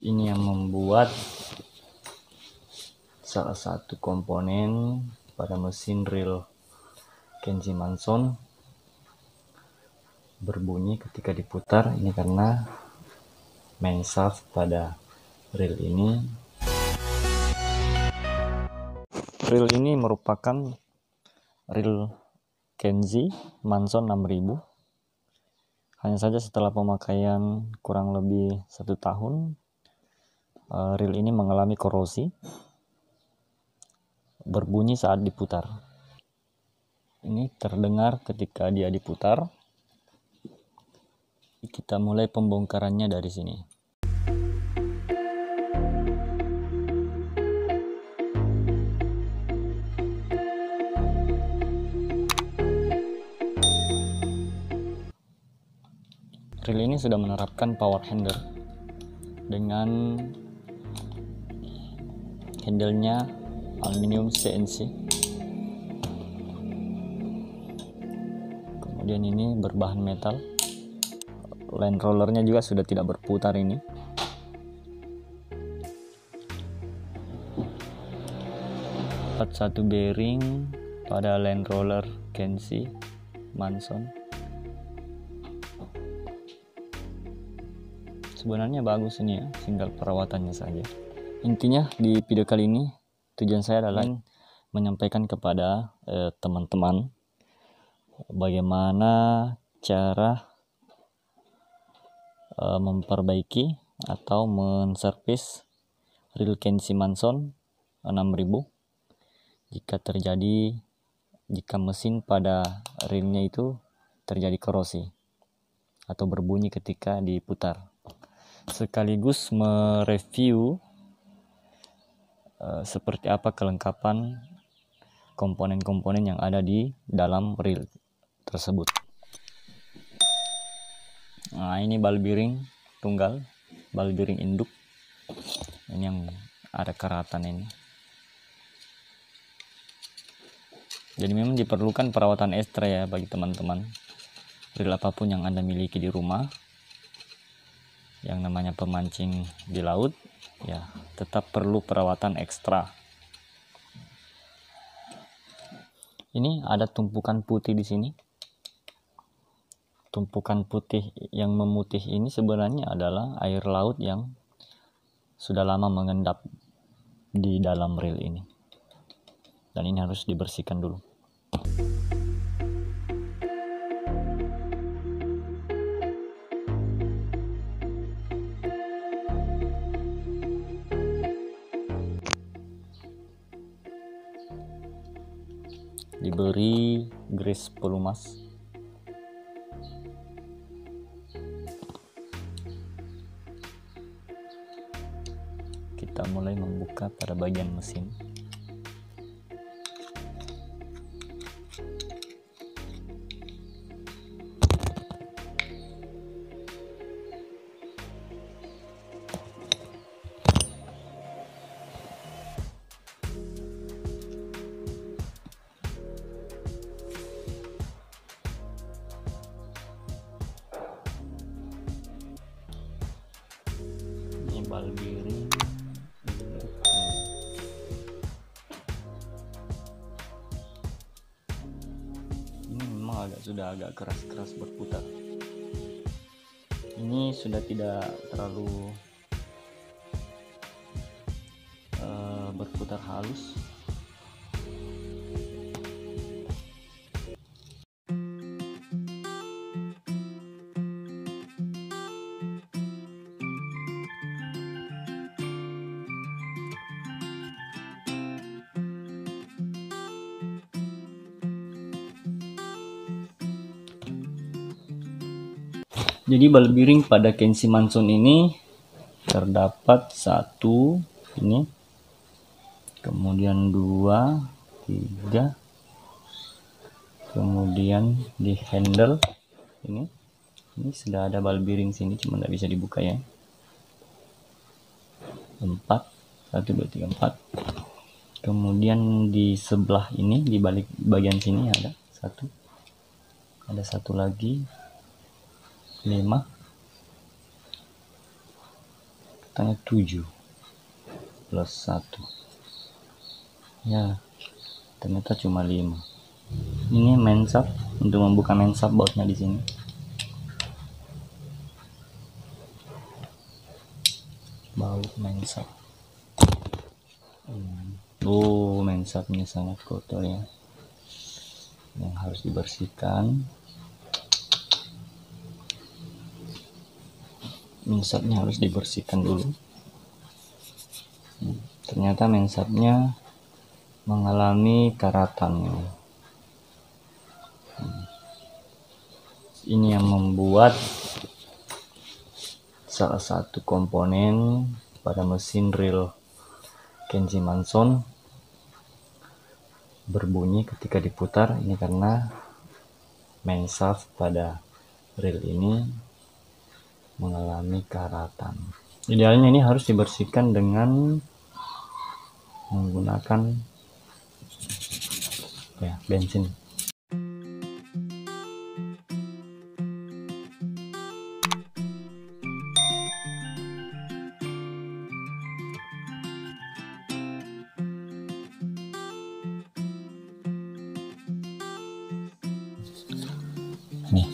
Ini yang membuat salah satu komponen pada mesin reel Kenji Manson berbunyi ketika diputar. Ini karena main shaft pada reel ini. Reel ini merupakan reel Kenji Manson 6000. Hanya saja setelah pemakaian kurang lebih 1 tahun, reel ini mengalami korosi, berbunyi saat diputar. Ini terdengar ketika dia diputar. Kita mulai pembongkarannya dari sini. Reel ini sudah menerapkan power handle dengan handle-nya aluminium CNC. Kemudian ini berbahan metal. Line rollernya juga sudah tidak berputar ini. Satu bearing pada line roller Kenji Manson. Sebenarnya bagus ini ya, tinggal perawatannya saja. Intinya di video kali ini tujuan saya adalah menyampaikan kepada teman-teman bagaimana cara memperbaiki atau menservis reel Kenji Manson 6000 jika mesin pada reelnya itu terjadi korosi atau berbunyi ketika diputar. Sekaligus mereview seperti apa kelengkapan komponen-komponen yang ada di dalam reel tersebut. Nah, ini ball bearing tunggal, ball bearing induk. Ini yang ada karatan ini. Jadi memang diperlukan perawatan ekstra ya bagi teman-teman. Reel apapun yang Anda miliki di rumah, yang namanya pemancing di laut, ya tetap perlu perawatan ekstra. Ini ada tumpukan putih di sini. Tumpukan putih yang memutih ini sebenarnya adalah air laut yang sudah lama mengendap di dalam reel ini. Dan ini harus dibersihkan dulu. Diberi grease pelumas. Kita mulai membuka pada bagian mesin. Ball bearing ini memang sudah agak keras berputar. Ini sudah tidak terlalu berputar halus. Jadi ball bearing pada Kenji Manson ini terdapat 1 ini, kemudian 2, 3, kemudian di handle ini sudah ada ball bearing sini, cuma tidak bisa dibuka ya. 4, 1, 2, 3, 4. Kemudian di sebelah ini, di balik bagian sini ada 1, ada 1 lagi, 5, katanya 7 plus 1 ya, ternyata cuma 5. Ini main sub. Untuk membuka main sub bautnya di sini. Baut main sub. Oh, main subnya sangat kotor ya, yang harus dibersihkan. Main subnya harus dibersihkan dulu. Ternyata main subnya mengalami karatan. Ini yang membuat salah satu komponen pada mesin reel Kenji Manson berbunyi ketika diputar. Ini karena main shaft pada reel ini mengalami karatan. Idealnya ini harus dibersihkan dengan menggunakan bensin. Nih.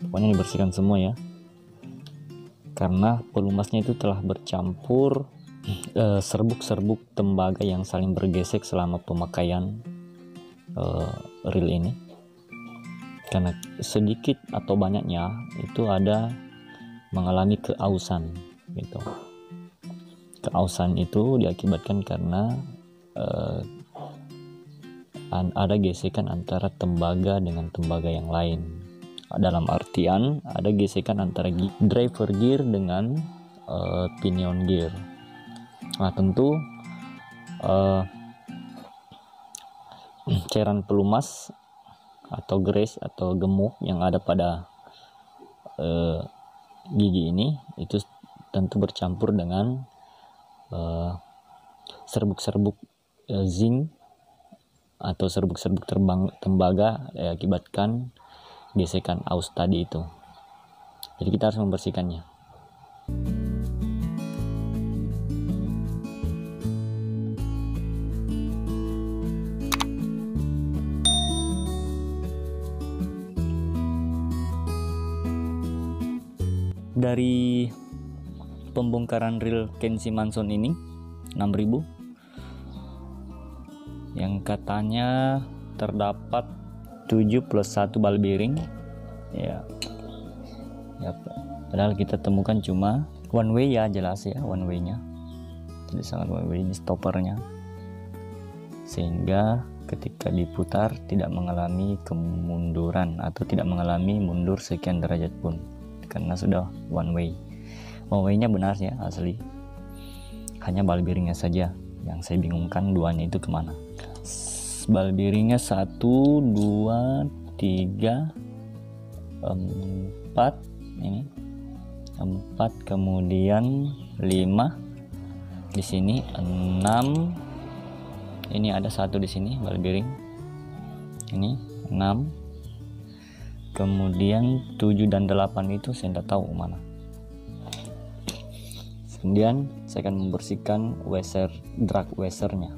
Pokoknya dibersihkan semua ya, karena pelumasnya itu telah bercampur serbuk-serbuk tembaga yang saling bergesek selama pemakaian reel ini. Karena sedikit atau banyaknya itu ada mengalami keausan gitu. Keausan itu diakibatkan karena ada gesekan antara tembaga dengan tembaga yang lain. Dalam artian ada gesekan antara driver gear dengan pinion gear. Nah tentu cairan pelumas atau grease atau gemuk yang ada pada gigi ini itu tentu bercampur dengan serbuk-serbuk zinc atau serbuk-serbuk tembaga akibatkan gesekan aus tadi itu. Jadi kita harus membersihkannya. Dari pembongkaran reel Kenji Manson ini 6.000 yang katanya terdapat 7 plus 1 ball bearing ya, padahal kita temukan cuma one way ya, jelas ya one way nya, jadi sangat one way. Ini stoppernya, sehingga ketika diputar tidak mengalami kemunduran atau tidak mengalami mundur sekian derajat pun, karena sudah one way. One way nya benar ya, asli, hanya ball bearingnya saja yang saya bingungkan, duanya itu kemana. Ball bearingnya 1, 2, 3, 4, ini 4, kemudian 5 di sini, 6, ini ada 1 di sini ball bearing, ini 6, kemudian 7 dan 8 itu saya tidak tahu mana. Kemudian saya akan membersihkan washer, drag washernya.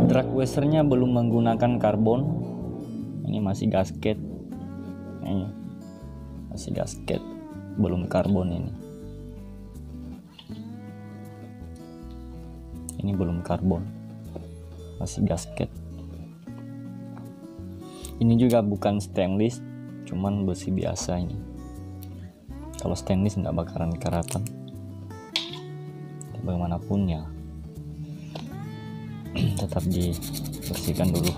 Drag washernya belum menggunakan karbon, ini masih gasket, ini masih gasket, belum karbon ini belum karbon, masih gasket. Ini juga bukan stainless, cuman besi biasa ini. Kalau stainless nggak bakaran karatan, bagaimanapun ya tetap dibersihkan dulu.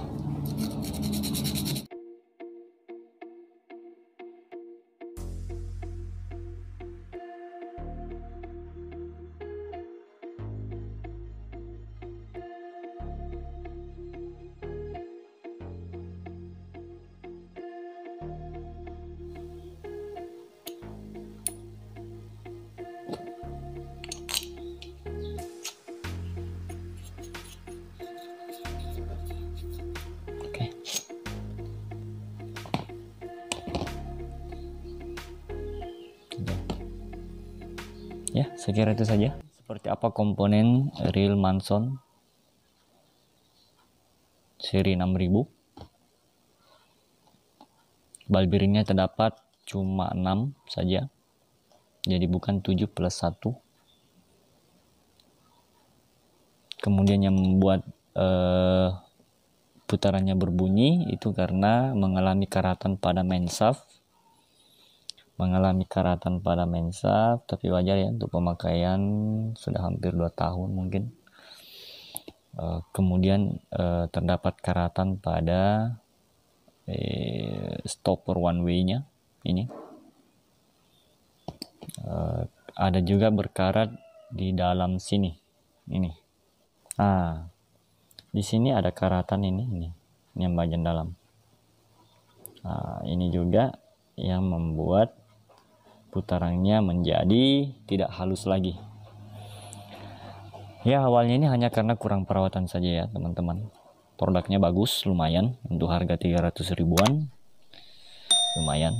Ya, saya kira itu saja. Seperti apa komponen reel Manson seri 6000. Bal bearingnya terdapat cuma 6 saja, jadi bukan 7 plus 1. Kemudian yang membuat putarannya berbunyi itu karena mengalami karatan pada main shaft. Tapi wajar ya, untuk pemakaian sudah hampir 2 tahun mungkin. Kemudian terdapat karatan pada stopper one way-nya ini. Ada juga berkarat di dalam sini ini. Di sini ada karatan ini yang bagian dalam. Ini juga yang membuat putarannya menjadi tidak halus lagi. Ya, awalnya ini hanya karena kurang perawatan saja ya teman-teman. Produknya bagus, lumayan, untuk harga 300 ribuan lumayan.